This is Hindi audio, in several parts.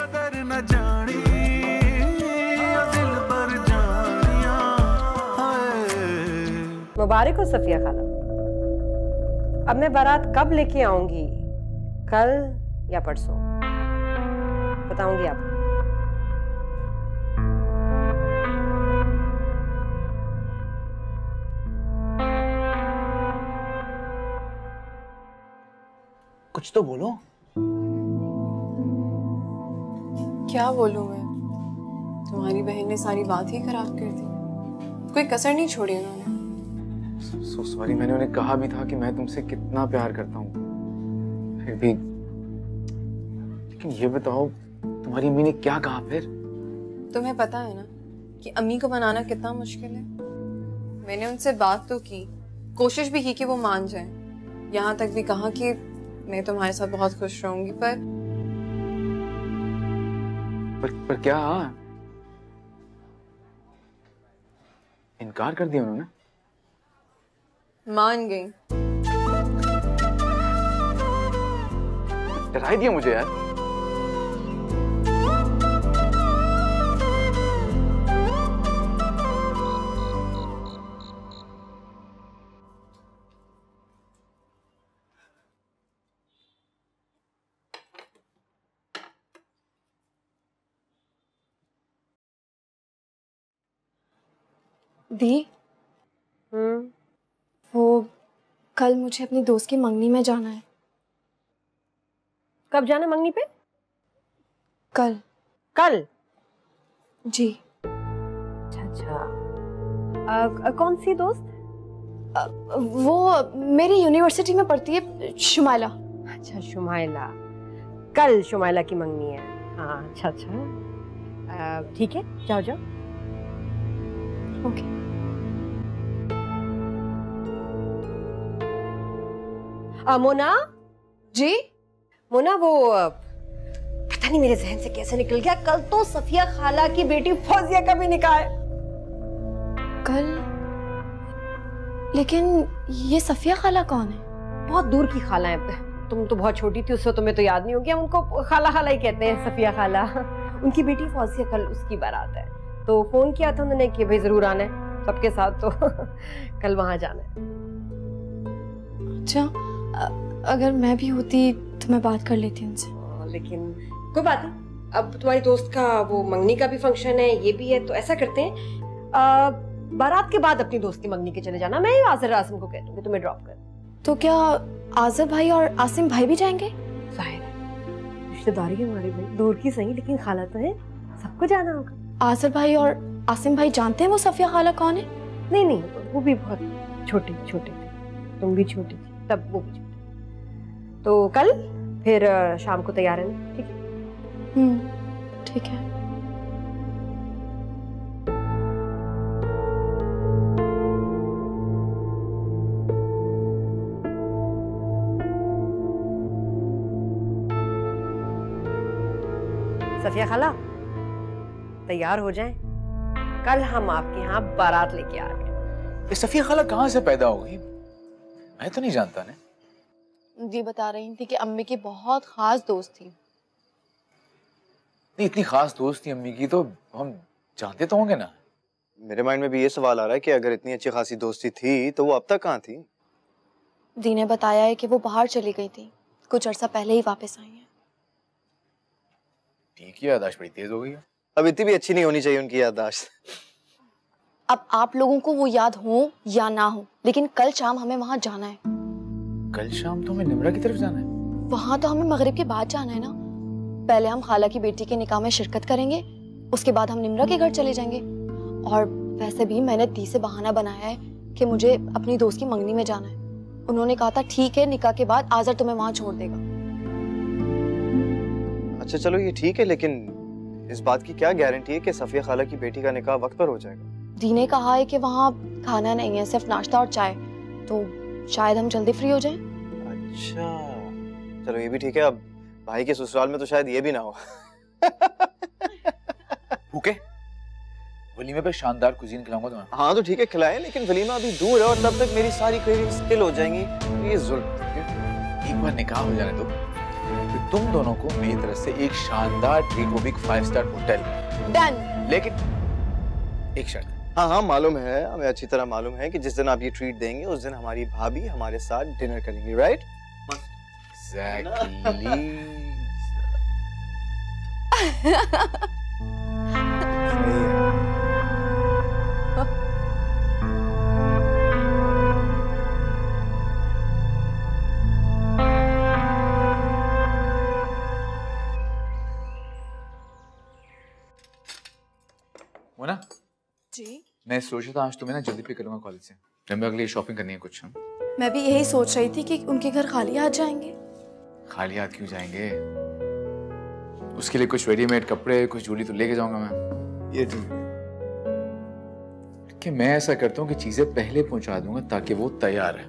कदर न जानी दिल पर जानिया। मुबारक हो सफिया खाला। अब मैं बारात कब लेके आऊंगी, कल या परसों बताऊंगी आपको। कुछ तो बोलो। क्या बोलूं मैं? तुम्हारी बहन ने सारी बात ही खराब कर दी, कोई कसर नहीं छोड़ी उन्होंने। सो सॉरी, मैंने उन्हें कहा भी था कि मैं तुमसे कितना प्यार करता हूँ, फिर भी। लेकिन ये बताओ, तुम्हारी अम्मी ने क्या कहा फिर? तुम्हें पता है ना कि अम्मी को मनाना कितना मुश्किल है। मैंने उनसे बात तो की, कोशिश भी की कि वो मान जाएं। यहाँ तक भी कहा कि मैं तुम्हारे साथ बहुत खुश रहूंगी, पर क्या? इनकार कर दिया उन्होंने? मान गई। डरा ही दिया मुझे यार। दी, वो कल मुझे अपनी दोस्त की मंगनी में जाना है। कब जाना मंगनी पे? कल। कल? जी। अच्छा। कौन सी दोस्त? वो मेरी यूनिवर्सिटी में पढ़ती है, शुमाइला। अच्छा, शुमाइला। कल शुमाइला की मंगनी है। हाँ, अच्छा अच्छा, ठीक है, जाओ जाओ। ओके। मोना जी। मोना, वो पता नहीं मेरे जहन से कैसे निकल गया, कल तो सफिया खाला की बेटी फौजिया का भी निकाह है। कल? लेकिन ये सफिया खाला कौन है? बहुत दूर की खाला है। तुम तो बहुत छोटी थी उससे, तुम्हें तो याद नहीं होगी। हम उनको खाला खाला ही कहते हैं, सफिया खाला। उनकी बेटी फौजिया, कल उसकी बारात है, तो फोन किया था उन्होंने कि भाई जरूर आना है सबके साथ, तो कल वहां जाना है। अच्छा, अगर मैं भी होती तो मैं बात कर लेती उनसे। लेकिन कोई बात नहीं, अब तुम्हारी दोस्त का वो मंगनी का भी फंक्शन है, ये भी है, तो ऐसा करते हैं बारात के बाद अपनी दोस्त की मंगनी के चले जाना। मैं आसिर आसिम को कह दूंगी तुम्हें ड्रॉप कर। तो क्या आज़र भाई और आसिम भाई भी जाएंगे? जाहिर है, रिश्तेदारी है हमारी भाई, दूर की सही लेकिन खाला तो है, सबको जाना होगा। आज़र भाई और आसिम भाई जानते हैं वो सफिया खाला कौन है? नहीं नहीं, वो भी बहुत छोटे छोटे थे, तुम भी छोटी थी तब, वो भी छोटे। तो कल फिर शाम को तैयार रहना, ठीक है? ठीक है। सफिया खाला तैयार हो जाएं, कल हम आपके यहाँ बारात लेके आ रहे हैं। सफिया खाला कहाँ से पैदा हो गई? मैं तो नहीं जानता ने। जी बता रही थी कि अम्मी की बहुत खास दोस्त थी। नहीं, इतनी खास दोस्त थी अम्मी की तो हम जानते तो होंगे ना। मेरे माइंड में भी ये सवाल आ रहा है कि अगर इतनी अच्छी खासी दोस्ती थी तो वो अब तक कहाँ थी? दी ने बताया है कि वो बाहर चली गई थी, कुछ अर्सा पहले ही वापस आई है। ठीक है, याददाश्त बड़ी तेज हो गई है। अब इतनी भी अच्छी नहीं होनी चाहिए उनकी याददाश्त। अब आप लोगों को वो याद हो या ना हो, लेकिन कल शाम हमें वहां जाना है। कल शाम तो हमें निमरा की तरफ जाना है? वहां तो हमें मगरिब के बाद जाना है ना। पहले हम खाला की बेटी के निकाह में शिरकत करेंगे, उसके बाद हम निमरा के घर चले जाएंगे। और वैसे भी मैंने दी से बहाना बनाया है कि मुझे अपनी दोस्त की मंगनी में जाना है। उन्होंने कहा था ठीक है, निकाह के बाद आज़र तुम्हें वहां छोड़ देगा। अच्छा चलो ये ठीक है, लेकिन इस बात की क्या गारंटी है कि सफिया खाला की बेटी का निकाह वक्त पर हो जाएगा? दी ने कहा है कि वहाँ खाना नहीं है, सिर्फ नाश्ता और चाय, तो शायद हम जल्दी फ्री हो जाएं। अच्छा चलो ये भी ठीक है। अब भाई के ससुराल में तो शायद ये भी ना हो। भूखे वलीमे पे शानदार कुजीन खिलाऊंगा तुम्हें। हाँ तो ठीक है खिलाएं, लेकिन वलीमा अभी दूर है और तब तक मेरी सारी क्रेविंग्स किल हो जाएंगी। ये जुल्म। एक बार निकाह हो जाने दो, फिर तुम दोनों को मेरी तरफ से एक शानदार ट्रीट, वो भी 5 स्टार होटल में। डन। लेकिन एक शर्त। हाँ हाँ मालूम है, हमें अच्छी तरह मालूम है कि जिस दिन आप ये ट्रीट देंगे उस दिन हमारी भाभी हमारे साथ डिनर करेंगी, राइट? एग्जैक्टली। मोना जी मैं सोच रहा था आज तुम्हें ना जल्दी पिक करूंगा कॉलेज से, मेरे अगली शॉपिंग करनी है कुछ। हम मैं भी यही सोच रही थी कि उनके घर खाली हाथ जाएंगे। खाली हाथ क्यों जाएंगे? उसके लिए कुछ रेडीमेड कपड़े, कुछ ज्वेलरी तो लेके जाऊंगा मैं। ये ठीक है कि मैं ऐसा करता हूँ कि चीजें पहले पहुंचा दूंगा ताकि वो तैयार है।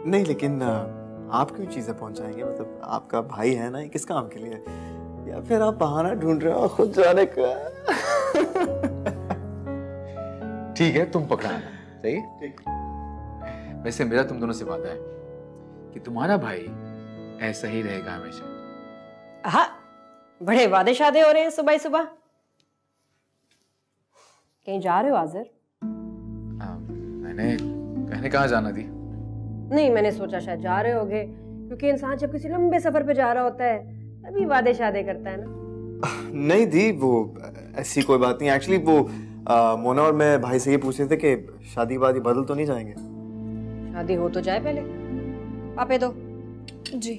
नहीं, लेकिन आप क्यों चीजें पहुंचाएंगे? मतलब आपका भाई है ना, ये किस काम के लिए? या फिर आप बहाना ढूंढ रहे हो खुद जाने का? ठीक है, तुम पकड़ाना। सही? ठीक। वैसे मेरा तुम दोनों से वादा है कि तुम्हारा भाई ऐसा ही रहेगा हमेशा। हाँ, बड़े वादे शादे हो रहे हैं सुबह सुबह। कहीं जा रहे हो आजिर? मैंने कहाँ जाना थी? नहीं, मैंने सोचा शायद जा रहे होगे, क्योंकि इंसान जब किसी लंबे सफर पे जा रहा होता है तभी वादे शादे करता है ना। नहीं दी, वो ऐसी कोई बात नहीं। एक्चुअली वो मोना और मैं भाई से ये पूछ रहे थे कि शादी वादी बदल तो नहीं जाएंगे? शादी हो तो जाए पहले। पापे दो। जी।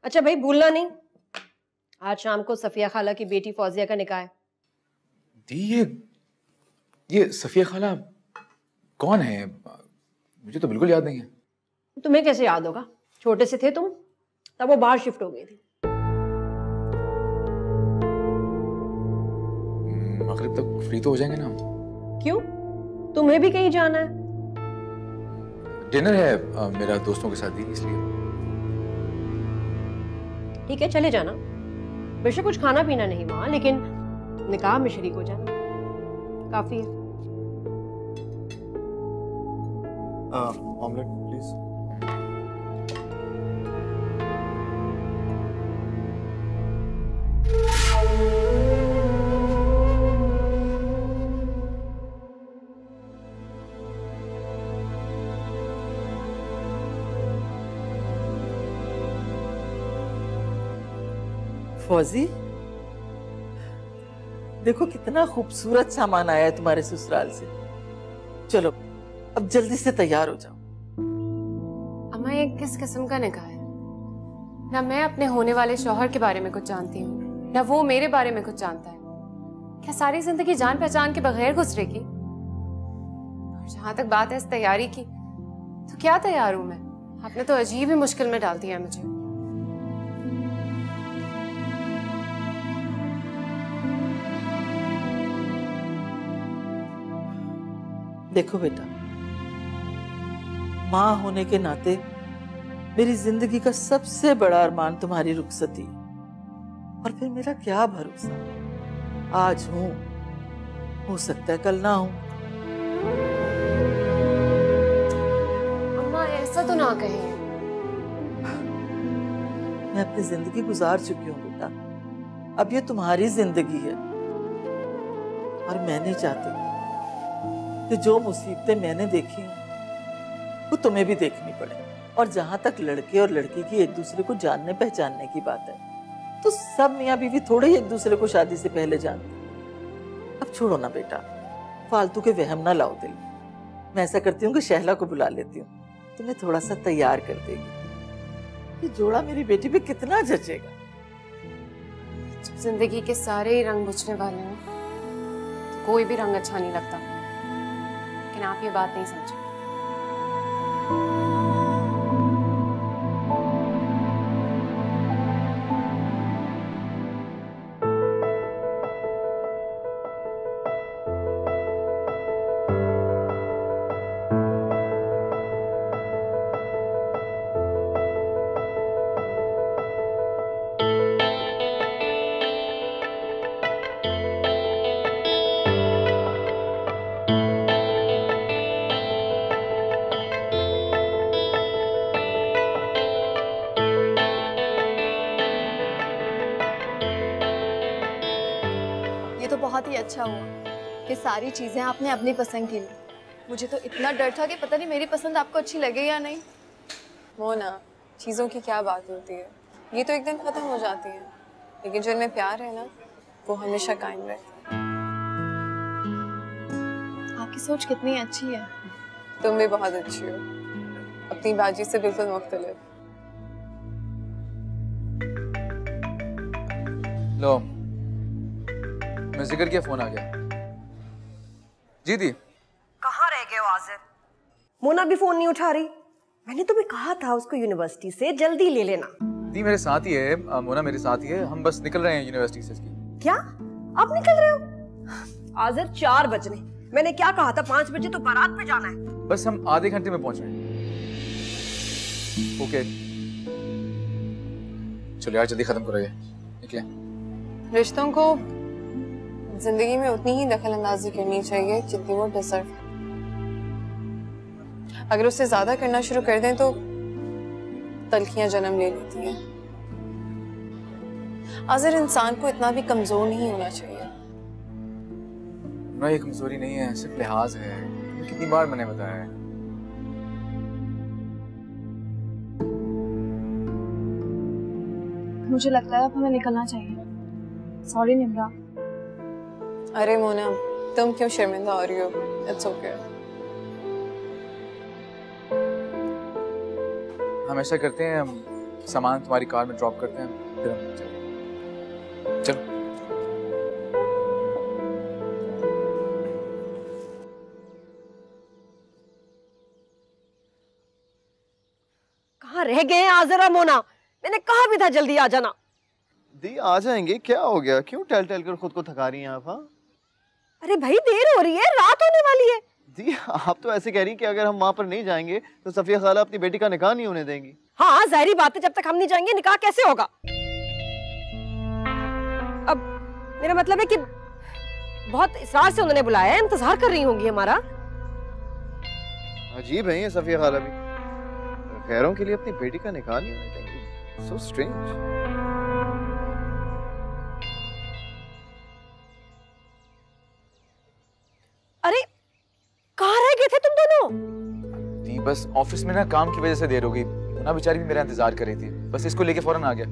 अच्छा भाई, भूलना नहीं, आज शाम को सफिया खाला की बेटी फौजिया का निकाह है। दी, ये सफिया खाला कौन है? मुझे तो बिल्कुल याद नहीं है। तुम्हें कैसे याद होगा? छोटे से थे तुम तब वो बाहर शिफ्ट हो गई थी। मगरिब तक फ्री तो हो जाएंगे ना? क्यों, तुम्हें भी कहीं जाना है? डिनर है मेरा दोस्तों के साथ ही, इसलिए। ठीक है, चले जाना। बेशक कुछ खाना पीना नहीं वहां, लेकिन निकाह में शरीक हो जाना काफी है। Omelette please. फौजी, देखो कितना खूबसूरत सामान आया है तुम्हारे ससुराल से। चलो अब जल्दी से तैयार हो जाओ। अम्मा, ये किस किस्म का निकाह है? ना मैं अपने होने वाले शौहर के बारे में कुछ जानती हूँ, ना वो मेरे बारे में कुछ जानता है। क्या सारी जिंदगी जान पहचान के बगैर गुजरेगी? और जहां तक बात है इस तैयारी की, तो क्या तैयार हूं मैं? आपने तो अजीब ही मुश्किल में डाल दिया है मुझे। देखो बेटा, माँ होने के नाते मेरी जिंदगी का सबसे बड़ा अरमान तुम्हारी रुखसती है। और फिर मेरा क्या भरोसा, आज हूं, हो सकता है कल ना हूं। अम्मा, ऐसा तो ना कहें। मैं अपनी जिंदगी गुजार चुकी हूँ बेटा, अब ये तुम्हारी जिंदगी है। और मैं नहीं चाहती कि जो मुसीबतें मैंने देखी हैं वो तुम्हें भी देखनी पड़े। और जहां तक लड़के और लड़की की एक दूसरे को जानने पहचानने की बात है, तो सब मियाँ बीवी थोड़े ही एक दूसरे को शादी से पहले जानते हैं। अब छोड़ो ना बेटा, फालतू के वहम ना लाओ दिल। मैं ऐसा करती हूँ कि शहला को बुला लेती हूँ, तुम्हें थोड़ा सा तैयार कर देगी। ये जोड़ा मेरी बेटी पे कितना जचेगा। जब जिंदगी के सारे ही रंग बुझने वाले हैं तो कोई भी रंग अच्छा नहीं लगता। लेकिन आप ये बात नहीं समझे। बहुत ही अच्छा हुआ कि सारी चीजें आपने अपनी पसंद की ली। मुझे तो इतना डर था कि पता नहीं मेरी पसंद आपको अच्छी लगे या नहीं। मोना, चीज़ों की क्या बात होती है, ये तो एक दिन ख़त्म हो जाती है, लेकिन जो इनमें प्यार है ना, वो हमेशा कायम रहता है। आपकी सोच कितनी अच्छी है। तुम भी बहुत अच्छी हो, अपनी बाजी से बिल्कुल मुख्तलिफ। लो, मैं जिक्र किया, फोन आ गया। जी दी, कहाँ रह गए हो आजिर? मोना भी फोन नहीं उठा रही। मैंने तुम्हें कहा था उसको यूनिवर्सिटी से जल्दी ले लेना। दी मेरे साथ ही है, मोना मेरे साथ ही है, हम बस निकल रहे हैं यूनिवर्सिटी से इसकी। क्या अब निकल रहे हो? आजिर 4 बजने, मैंने क्या कहा था 5 बजे तो बारात पे जाना है। बस हम आधे घंटे में पहुंच रहे हैं। ओके चलो यार, जल्दी खत्म करो ये, निकले। रिश्तों को जिंदगी में उतनी ही दखल अंदाजी करनी चाहिए जितनी वो डिजर्व। अगर उससे ज्यादा करना शुरू कर दें तो तलखियां जन्म ले लेती हैं। आज़िर, इंसान को इतना भी कमजोर नहीं होना चाहिए। ना ये कमजोरी नहीं है, सिर्फ लिहाज है। कितनी बार मैंने बताया है। मुझे लगता है अब हमें निकलना चाहिए। सॉरी निम्रा। अरे मोना, तुम क्यों शर्मिंदा हो रही हो? It's okay. हम ऐसा करते हैं, हम सामान तुम्हारी कार में ड्रॉप करते हैं, फिर हम चलो। कहाँ रह गए हैं आजिर और मोना? मैंने कहा भी था जल्दी आ जाना। दी आ जाएंगे, क्या हो गया? क्यों टहल टहल कर खुद को थका रही हैं आप? हाँ अरे भाई देर हो रही है, रात होने वाली है। जी, आप तो ऐसे कह रही कि अगर हम वहाँ पर नहीं जाएंगे तो सफिया खाला अपनी बेटी का निकाह नहीं होने देंगी। हाँ जाहिर बात है, जब तक हम नहीं जाएंगे निकाह कैसे होगा? अब मेरा मतलब है कि बहुत इसरार से उन्होंने बुलाया है, इंतजार कर रही होंगी हमारा। अजीब है ये सफिया खाला भी, गैरों के लिए अपनी बेटी का निकाह नहीं होने देंगी। So strange. अरे कहाँ रह गए थे तुम दोनों? दी बस ऑफिस में ना काम की वजह से देर हो गई। ना बेचारी भी मेरा इंतजार कर रही थी, बस इसको लेके फौरन आ गया।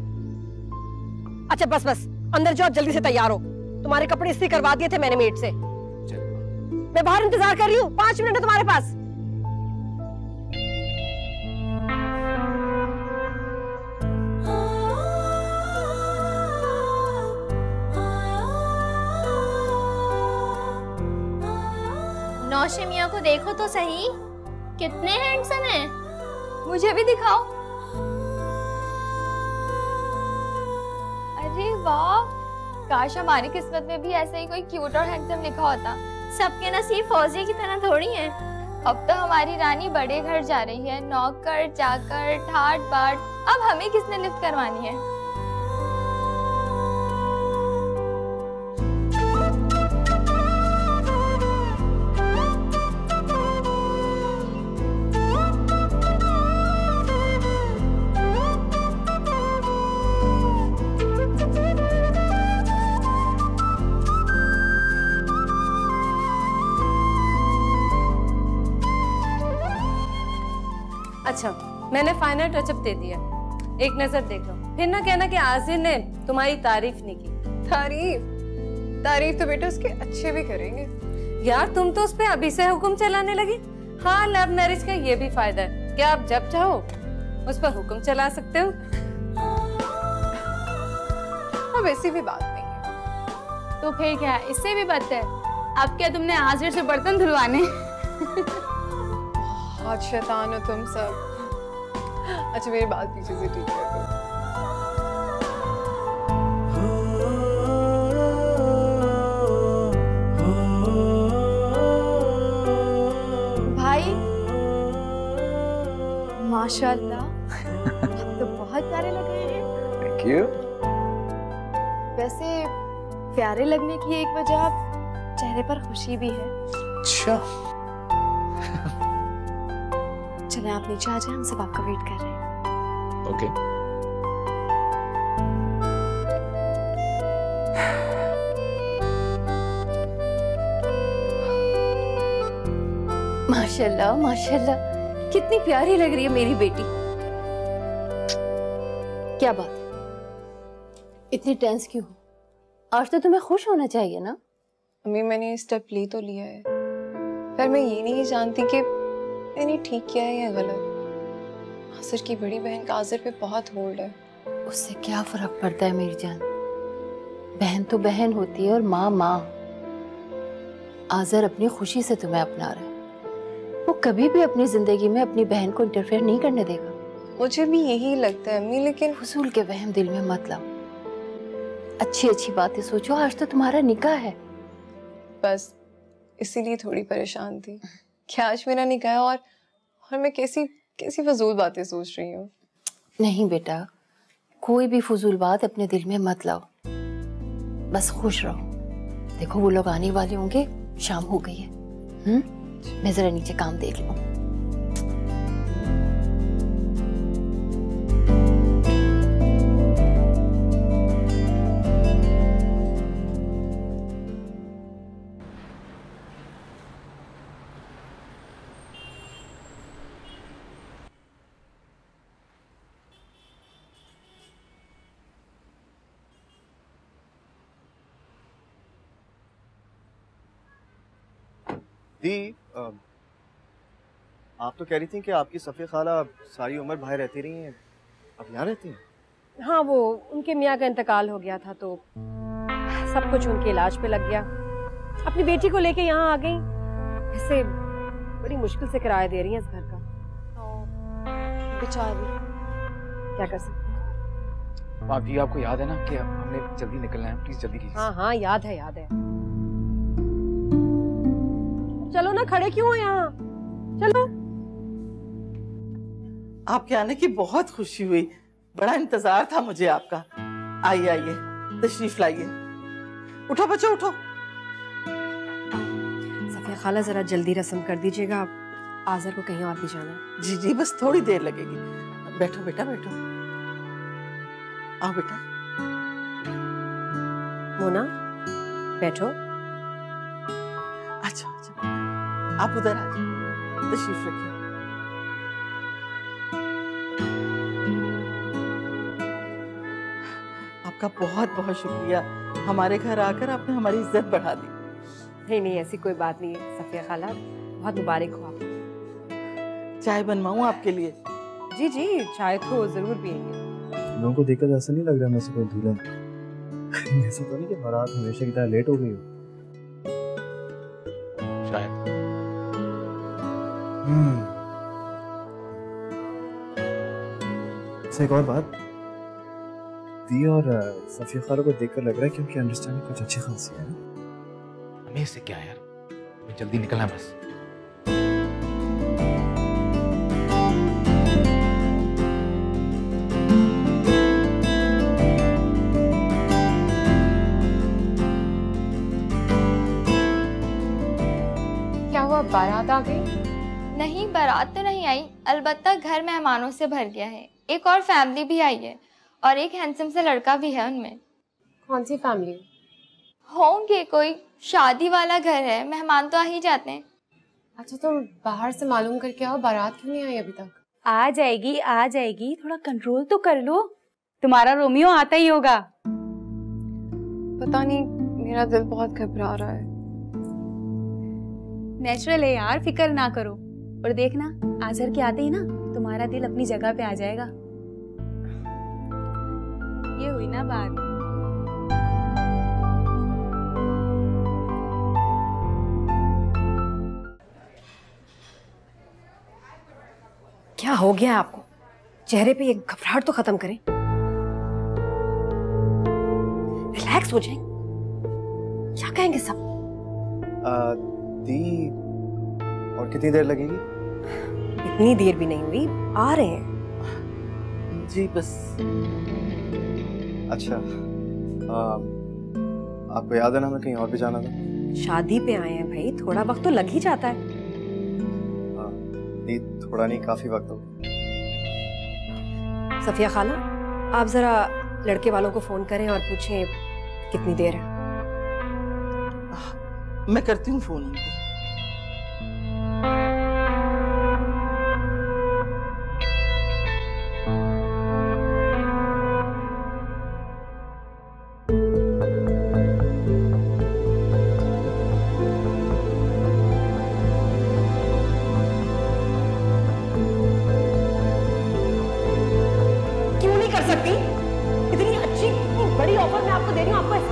अच्छा बस बस, अंदर जाओ, जल्दी से तैयार हो। तुम्हारे कपड़े इस्त्री करवा दिए थे मैंने मेड से। मैं बाहर इंतजार कर रही हूँ, 5 मिनट है तुम्हारे पास। नौशे मियां को देखो तो सही, कितने हैंडसम हैं। मुझे भी दिखाओ। अरे वाह, काश हमारी किस्मत में भी ऐसा ही कोई क्यूट और हैंडसम लिखा होता। सबके नसीब फौजी की तरह थोड़ी हैं। अब तो हमारी रानी बड़े घर जा रही है, नौकर चाकर ठाट बाट। अब हमें किसने लिफ्ट करवानी है? अच्छा, मैंने फाइनल टचअप दे दिया, एक नजर देख लो, फिर ना कहना कि आजिर ने तुम्हारी तारीफ नहीं की। तारीफ तो बेटा उसके अच्छे भी करेंगे। यार तुम तो उस पे अभी से हुक्म चलाने लगी। हाँ, लव मैरिज का ये भी फायदा है कि आप जब चाहो उस पर हुक्म चला सकते हो। अब ऐसी भी बात नहीं है। तो फिर क्या, इससे भी बदतर। अब क्या तुमने आजिर से बर्तन धुलवाने? बहुत शैतान हो तुम सब। अच्छा मेरी बात पीछे से ठीक कर दो। भाई माशाल्लाह, तो बहुत प्यारे लग रहे हैं। Thank you. वैसे प्यारे लगने की एक वजह चेहरे पर खुशी भी है। अच्छा चलें आप नीचे आ जाएं, हम सब आपका वेट कर रहे हैं। ओके। माशाल्लाह माशाल्लाह, कितनी प्यारी लग रही है मेरी बेटी। क्या बात है, इतनी टेंस क्यों हो? आज तो तुम्हें खुश होना चाहिए ना। अम्मी मैंने ये स्टेप ले तो लिया है, पर मैं ये नहीं जानती कि मैंने ठीक किया है या गलत। आसिर की बड़ी बहन का आसिर पे बहुत होल्ड है। उससे क्या फर्क पड़ता है मेरी जान, बहन तो बहन होती है और माँ माँ। आज़र अपनी खुशी से तुम्हें अपना रहा है, वो कभी भी अपनी जिंदगी में अपनी बहन को इंटरफेयर नहीं करने देगा। मुझे भी यही लगता है अम्मी, लेकिन फजूल के वहम दिल में मत लाओ, अच्छी अच्छी बातें सोचो। आज तो तुम्हारा निकाह है। बस इसीलिए थोड़ी परेशान थी कि आज मेरा निकाह है और मैं कैसी कैसी फजूल बातें सोच रही हूँ। नहीं बेटा, कोई भी फजूल बात अपने दिल में मत लाओ, बस खुश रहो। देखो वो लोग आने वाले होंगे, शाम हो गई है। मैं जरा नीचे काम देख लूं। दी, आप तो कह रही थी कि आपकी सफ़िया खाला सारी उम्र बाहर रहती रही हैं, अब यहाँ रहती हैं? हाँ, वो उनके मियाँ का इंतकाल हो गया था तो सब कुछ उनके इलाज पे लग गया। अपनी बेटी को लेके यहाँ आ गई। इससे बड़ी मुश्किल से किराया दे रही हैं इस घर का। बेचारी, क्या कर सकते हैं। भाभी आपको याद है ना कि हमने जल्दी निकलना है, प्लीज जल्दी कीजिए। हाँ हाँ, याद है याद है। चलो ना, खड़े क्यों हो यहाँ, चलो। आपके आने की बहुत खुशी हुई, बड़ा इंतजार था मुझे आपका। आइए आइए, तशरीफ लाइए। उठो बच्चों उठो। सफिया खाला जरा जल्दी रस्म कर दीजिएगा, आज़र को कहीं और भी जाना है। जी जी, बस थोड़ी देर लगेगी। बैठो बेटा बैठो, आओ बेटा। मोना बैठो। अच्छा अच्छा, आप उधर आ जाओ, तशरीफ रखिए। आपका बहुत बहुत शुक्रिया, हमारे घर आकर आपने हमारी इज्जत बढ़ा दी। नहीं नहीं, ऐसी कोई बात नहीं है सफिया खाला, बहुत मुबारक हो आपको। चाय बनवाऊं आपके लिए? जी जी, चाय तो जरूर पियेंगे। लोगों को देखकर ऐसा नहीं लग रहा मैं से कोई दूल्हा है। ऐसा तो नहीं कि बारात हमेशा की तरह लेट हो गई हो। शायद। एक और बात, दी और सफिया खाला को देखकर लग रहा है कि उनकी अंडरस्टैंडिंग कुछ अच्छी खासी है। हमें इससे क्या यार, हमें जल्दी निकलना है बस। क्या हुआ, बारात आ गई? नहीं, बारात तो नहीं आई, अलबत्ता घर मेहमानों से भर गया है। एक और फैमिली भी आई है और एक हैंडसम सा लड़का भी है उनमें। कौन सी फैमिली? होंगे, कोई शादी वाला घर है, मेहमान तो आ ही जाते हैं। अच्छा, तुम बाहर से मालूम करके आओ, बारात क्यों नहीं आई अभी तक? आ जाएगी, थोड़ा कंट्रोल तो कर लो। तुम्हारा रोमियो आता ही होगा। पता नहीं, मेरा दिल बहुत घबरा रहा है। नेचुरल है यार, फिक्र ना करो। और देखना, आज़र के आते ही ना तुम्हारा दिल अपनी जगह पे आ जाएगा। ये हुई ना बात। क्या हो गया आपको? चेहरे पे ये घबराहट तो खत्म करें, रिलैक्स हो जाएं। क्या कहेंगे सब? दी, और कितनी देर लगेगी? इतनी देर भी नहीं हुई, आ रहे हैं। जी बस। अच्छा, आपको याद है ना हमें कहीं और भी जाना था? शादी पे आए हैं भाई, थोड़ा वक्त तो लग ही जाता है। दी, थोड़ा नहीं, काफी वक्त हो गया। सफिया खाला, आप जरा लड़के वालों को फोन करें और पूछें कितनी देर है। मैं करती हूँ फोन उनको।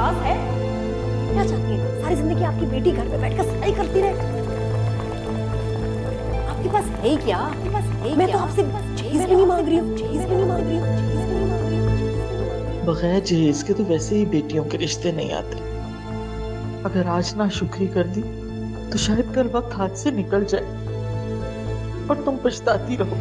एहसास है? क्या चाहती है? सारी जिंदगी आपकी बेटी घर पे बैठकर सफाई करती रहे। आपके पास है ही क्या? आपके पास है ही मैं क्या? तो आपसे चीज भी नहीं मांग रही हूँ, चीज भी नहीं मांग रही हूँ, चीज भी नहीं मांग रही हूँ। बगैर जहेज के तो वैसे ही बेटियों के रिश्ते नहीं आते। अगर आज ना शुक्री कर दी तो शायद कल वक्त हाथ से निकल जाए और तुम पछताती रहो।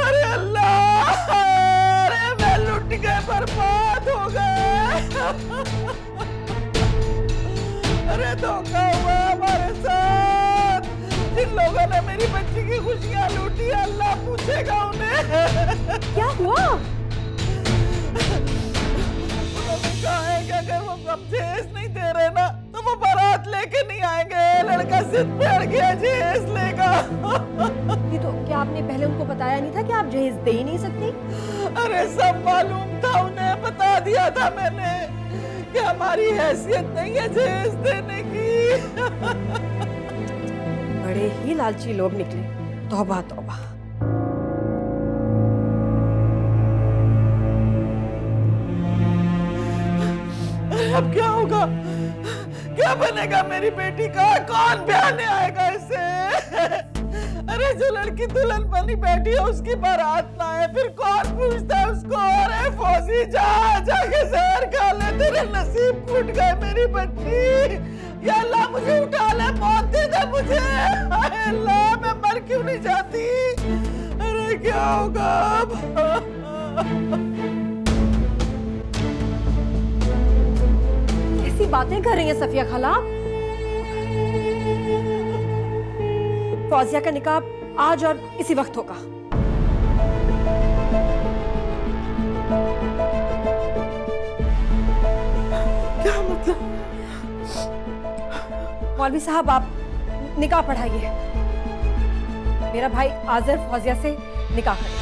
अरे अल्लाह, अरे मैं लुट गए, बर्बाद हो गए। अरे धोखा हुआ हमारे साथ। जिन लोगों ने मेरी बच्ची की खुशियां लूटी, अल्लाह पूछेगा उन्हें। क्या हुआ? उन्होंने कहा है कि अगर वो हम जहेज नहीं दे रहे ना तो वो बारात लेके नहीं आएंगे। लड़का जिद पे अड़ गया, जहेज लेगा। ये तो क्या आपने पहले उनको बताया नहीं था कि आप जहेज दे ही नहीं सकती? अरे सब मालूम था उन्हें, बता दिया था मैंने कि हमारी हैसियत नहीं है जहेज देने की। बड़े ही लालची लोग निकले। तौबा तौबा। अब क्या होगा? क्या बनेगा मेरी बेटी का? कौन ब्याहने आएगा इसे? अरे जो लड़की दुल्हन बनी बैठी है उसकी बारात ना है, फिर कौन पूछता है उसको? अरे फौजी जाके जहर खा ले, तेरे नसीब फूट गए मेरी बच्ची। या अल्लाह मुझे उठा ले, मौत दे दे मुझे। हाय अल्लाह, मैं मर क्यों नहीं जाती? अरे क्या होगा अब? कैसी बातें कर रही हैं सफिया खाला? फौजिया का निकाह आज और इसी वक्त होगा। क्या मतलब? मौलवी साहब आप निकाह पढ़ाइए। मेरा भाई आज़र फौजिया से निकाह करे।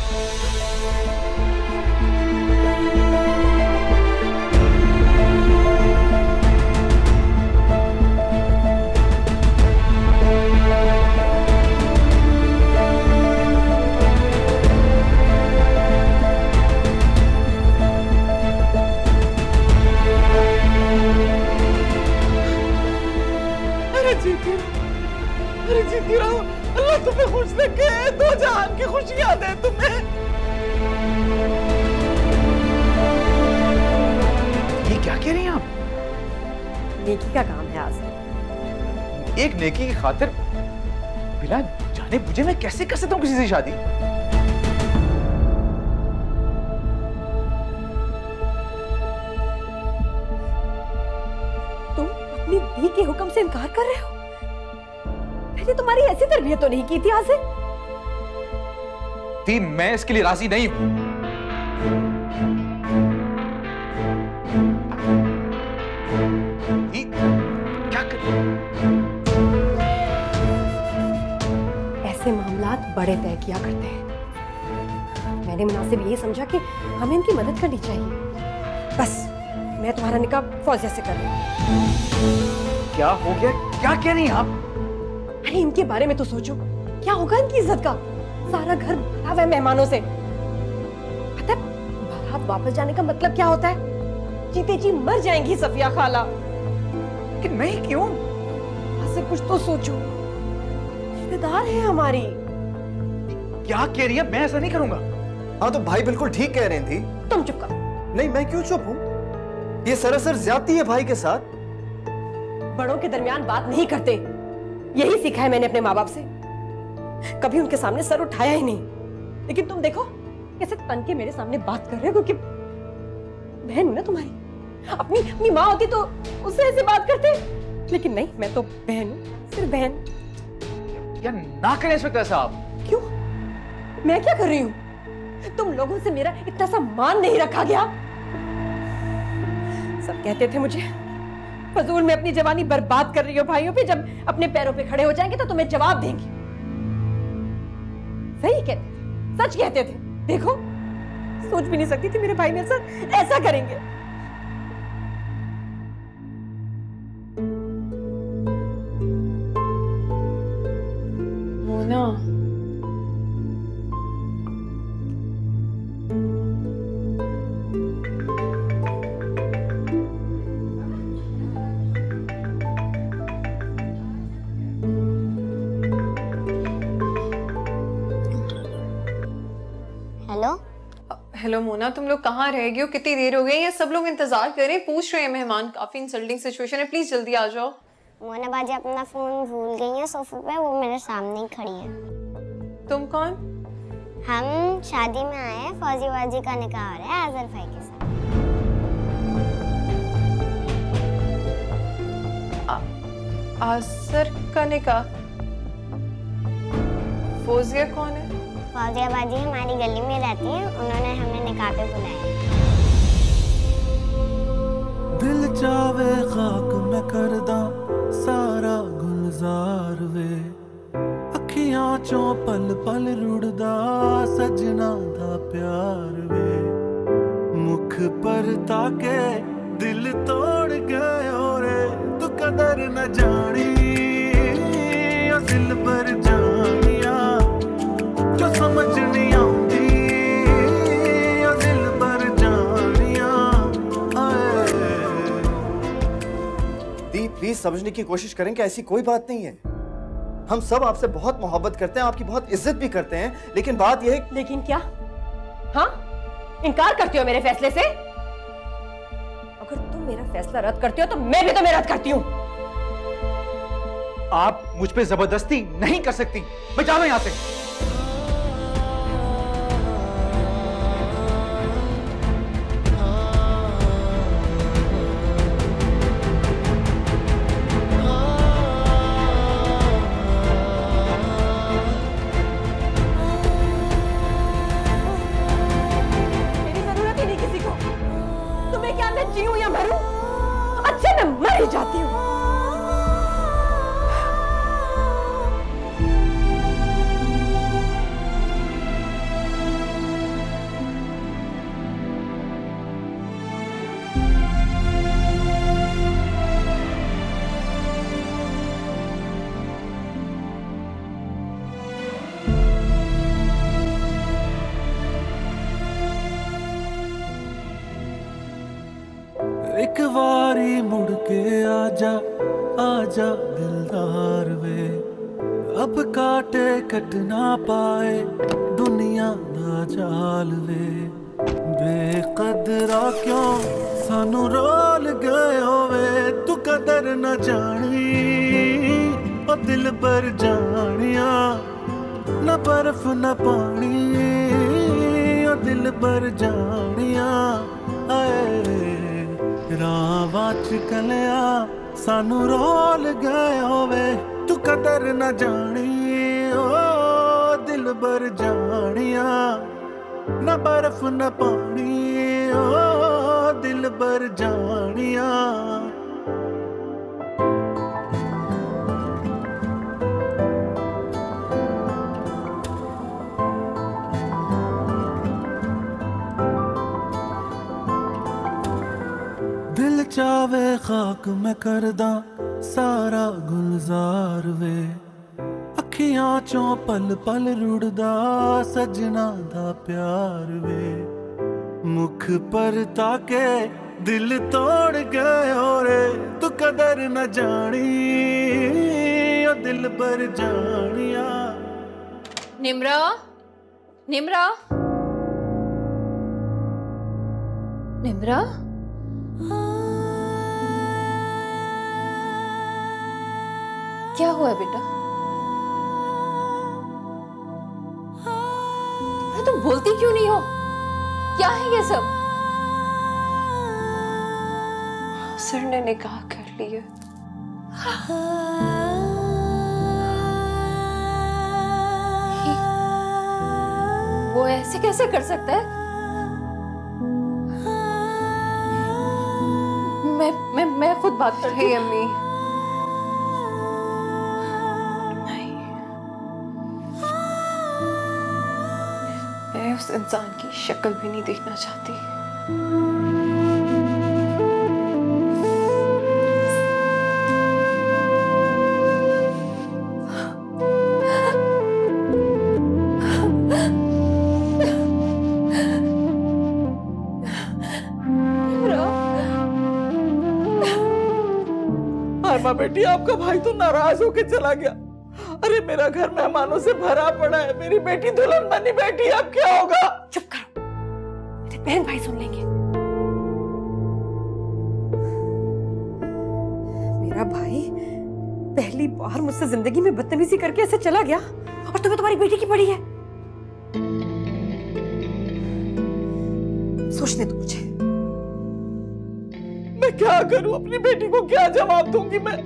अरे जीती रहो, अल्लाह तुम्हें खुश रखे, दो जहान की खुशियां दे तुम्हें। ये क्या कह रही हैं आप? नेकी का काम है आज़र। एक नेकी की खातिर बिना जाने बुझे मैं कैसे कर सकता हूँ किसी से शादी? तुम अपनी दी के हुक्म से इनकार कर रहे हो? मैंने तुम्हारी ऐसी तरबियत तो नहीं की थी आज़र। दी, मैं इसके लिए राजी नहीं हूं। क्या कर... ऐसे मामलात बड़े तय किया करते हैं। मैंने मुनासिब यही समझा कि हमें इनकी मदद करनी चाहिए। बस मैं तुम्हारा निकाह फौजिया से कर रही हूं। क्या हो गया? क्या कह रही हैं आप? अरे इनके बारे में तो सोचो, क्या होगा इनकी इज्जत का? सारा घर भरा हुआ है मेहमानों से। पता है बारात वापस जाने का मतलब क्या होता है? जीते जी मर जाएंगी सफिया खाला। कि नहीं क्यों? ऐसे कुछ तो सोचो, रिश्तेदार है हमारी। क्या कह रही है? मैं ऐसा नहीं करूंगा। हाँ तो भाई बिल्कुल ठीक कह रही थी। तुम चुप करो। नहीं मैं क्यों चुप हूँ? ये सरासर ज्यादती है भाई के साथ। बड़ों के दरमियान बात नहीं करते, यही सीखा है मैंने अपने माँ बाप से। कभी उनके सामने सर उठाया ही नहीं। लेकिन तुम देखो कैसे तन के मेरे सामने बात कर रहे हो, क्योंकि बहन हूं ना तुम्हारी। अपनी माँ होती तो उससे ऐसे बात करते, लेकिन नहीं, मैं तो बहन हूं, सिर्फ बहन। या ना करें इंस्पेक्टर साहब। क्यों? मैं क्या कर रही हूँ? तुम लोगों से मेरा इतना सा मान नहीं रखा गया। सब कहते थे मुझे फजूल में अपनी जवानी बर्बाद कर रही हो भाइयों पे, जब अपने पैरों पे खड़े हो जाएंगे तो तुम्हें जवाब देंगे। सही कहते थे, सच कहते थे। देखो सोच भी नहीं सकती थी मेरे भाई मेरे साथ ऐसा करेंगे। मोना, हेलो हेलो मोना, तुम लोग कहाँ रह गए हो? कितनी देर हो गई? ये सब लोग इंतजार कर रहे हैं, पूछ रहे हैं मेहमान। काफी इंसल्टिंग सिचुएशन है, प्लीज जल्दी आ जाओ। मोना बाजी अपना फोन भूल गई है सोफे पे, वो मेरे सामने ही खड़ी है। तुम कौन? हम शादी में आए हैं, फौजी बाजी का निकाह हो रहा है आजर भाई के साथ। आसर का निकाह? फौजिया कौन है? फौजिया बाजी हमारी गली में रहती है, उन्होंने हमें निकाह पे बुलाया। दिल चावे खाक मैं करदा सारा गुलजार वे, अखियां चों पल पल रुड़दा सजना दा प्यार वे, मुख पर ताके दिल तोड़ गयो रे, तू कदर न जानी ओ दिल पर जानिया, जो समझ नहीं आती ओ दिल पर जानिया। दी प्लीज समझने की कोशिश करें कि ऐसी कोई बात नहीं है। हम सब आपसे बहुत मोहब्बत करते हैं, आपकी बहुत इज्जत भी करते हैं, लेकिन बात यह है। लेकिन क्या? हाँ, इनकार करती हो मेरे फैसले से? अगर तुम मेरा फैसला रद्द करती हो तो मैं भी तुम्हें रद्द करती हूँ। आप मुझ पे जबरदस्ती नहीं कर सकती, मैं जा रहा हूं यहां से। मेरी जरूरत ही नहीं किसी को। तुम्हें क्या मैं जीऊं या मरूं? अच्छे मैं मर ही जाती हूँ। एक बारी मुड़ के आजा आजा दिलदार वे, अब काटे कट ना पाए दुनिया दा जाल वे, बेकदरा क्यों सानू रोल गए होवे, तू कदर न जानी ओ दिल पर जानिया, न बर्फ न पानी ओ दिल पर जानिया। आए रावाच कलिया सानू रोल गए होवे, तू कदर न जानी ओ दिल बर जानिया, न बर्फ न पानी ओ दिल बर जानिया। दिल चावे खाक मैं करदा सारा गुलजार वे, अखियां चों पल पल रुड़दा सजना दा प्यार वे, मुख पर ताके दिल तोड़ गयो रे, तू कदर न जानी ओ दिल पर जानिया। निम्रा, निम्रा, निम्रा, क्या हुआ बेटा? अरे तुम बोलती क्यों नहीं हो? क्या है ये सब? सर ने निकाह कर लिया। वो ऐसे कैसे कर सकता है? मैं खुद बात करती हूँ। अम्मी, मैं उस इंसान की शक्ल भी नहीं देखना चाहती। माँ बेटी, आपका भाई तो नाराज होके चला गया। अरे मेरा घर मेहमानों से भरा पड़ा है, मेरी बेटी दुल्हन बनी बैठी है, अब क्या होगा? चुप करो, मेरे बहन भाई सुन लेंगे। मेरा भाई पहली बार मुझसे जिंदगी में बदतमीजी करके ऐसे चला गया और तुम्हें तुम्हारी बेटी की पड़ी है। सोचने दो मुझे। मैं क्या करूं? अपनी बेटी को क्या जवाब दूंगी मैं?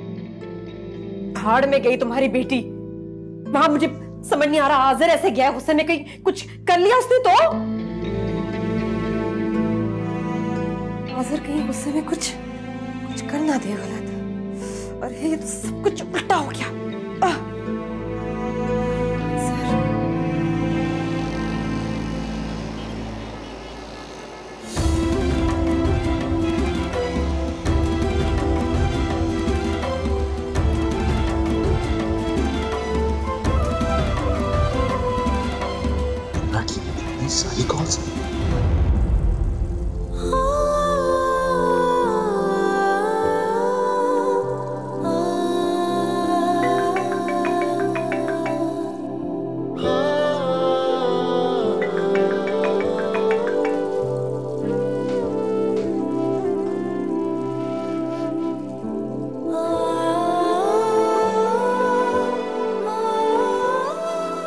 भाड़ में गई तुम्हारी बेटी। वहां मुझे समझ नहीं आ रहा, आज़र ऐसे गया, हुसैन ने कहीं कुछ कर लिया उसने तो? आज़र कहीं हुसैन ने कुछ कर ना दिया गलत। अरे ये तो सब कुछ उल्टा हो गया। सारी कॉल्स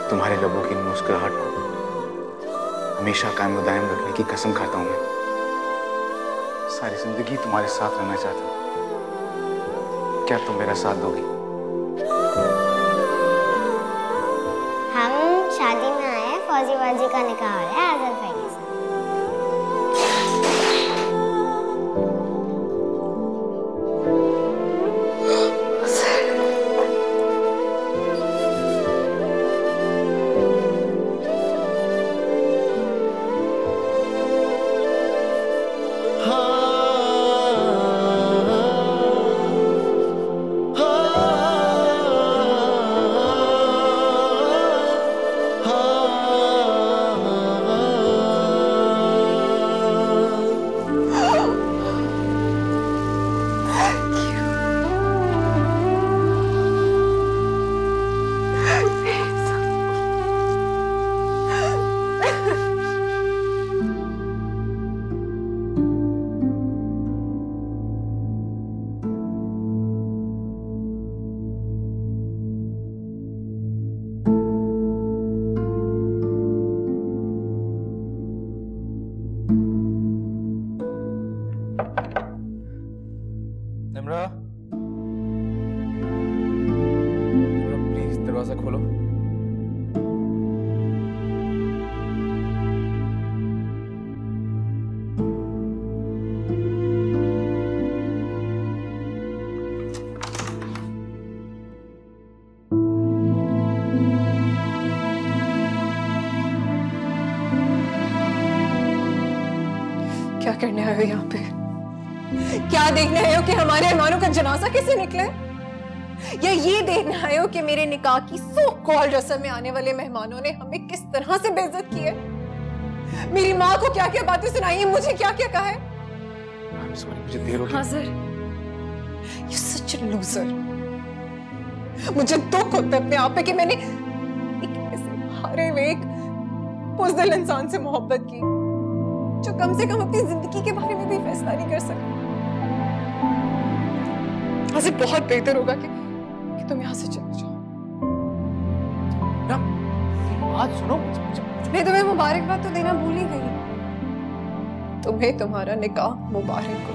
तुम्हारे लबों की मुस्कुराहट को हमेशा कायम दायम रखने की कसम खाता हूं मैं। सारी जिंदगी तुम्हारे साथ रहना चाहता हूं। क्या तुम मेरा साथ दोगी? हम शादी में आए हैं, फौजी बाजी का निकाह हो रहा है आज़र भाई के साथ। निम्रा, प्लीज दरवाजा खोलो। क्या करने आए हो यहाँ पे? क्या देखने आए हो कि हमारे मेहमानों का जनाजा कैसे निकले, या ये देखने आए हो कि मेरे निकाह की सो कॉल रस्म में आने वाले मेहमानों ने हमें किस तरह से बेइज्जत की है? मेरी माँ को क्या क्या बातें सुनाई है, मुझे क्या क्या कहा है? मुझे देर हो गई। हाज़र, you're such a loser। मुझे दुख होता है अपने आप पे कि मैंने एक ऐसे हारे हुए एक बुज़दिल इंसान से मोहब्बत की जो कम से कम अपनी जिंदगी के बारे में भी फैसला नहीं कर सका। हाज़र, बहुत बेहतर होगा कि तुम यहाँ से चले जाओ। बात सुनो, मैं तुम्हें मुबारकबाद तो देना भूल ही गई। तुम्हें तुम्हारा निकाह मुबारक हो।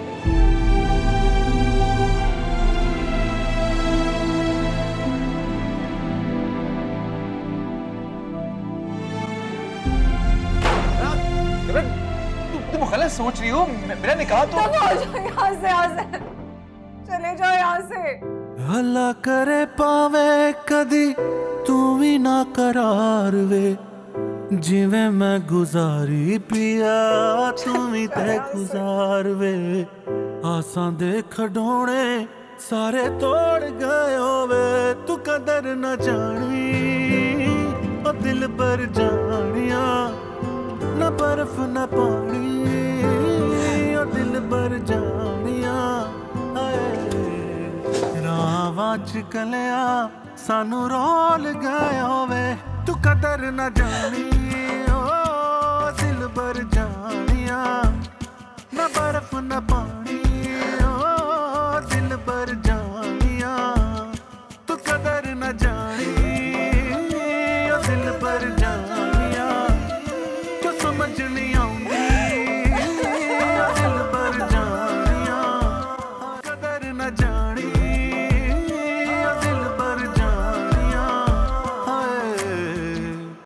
तुम गलत सोच रही हो, मेरा निकाह तो यहाँ से चले जाओ यहाँ से। हल्ला करे पावे कदी तू भी ना करार वे, जिवें मैं गुजारी पिया तुम ही ते गुजार वे आसां दे खडोने सारे तोड़ गए होवे तू कदर न जानी ओ दिल पर जानिया न बर्फ न पानी ओ दिल पर जानिया रावां च कलिया सानू रोल गए होवे तू कदर न जानी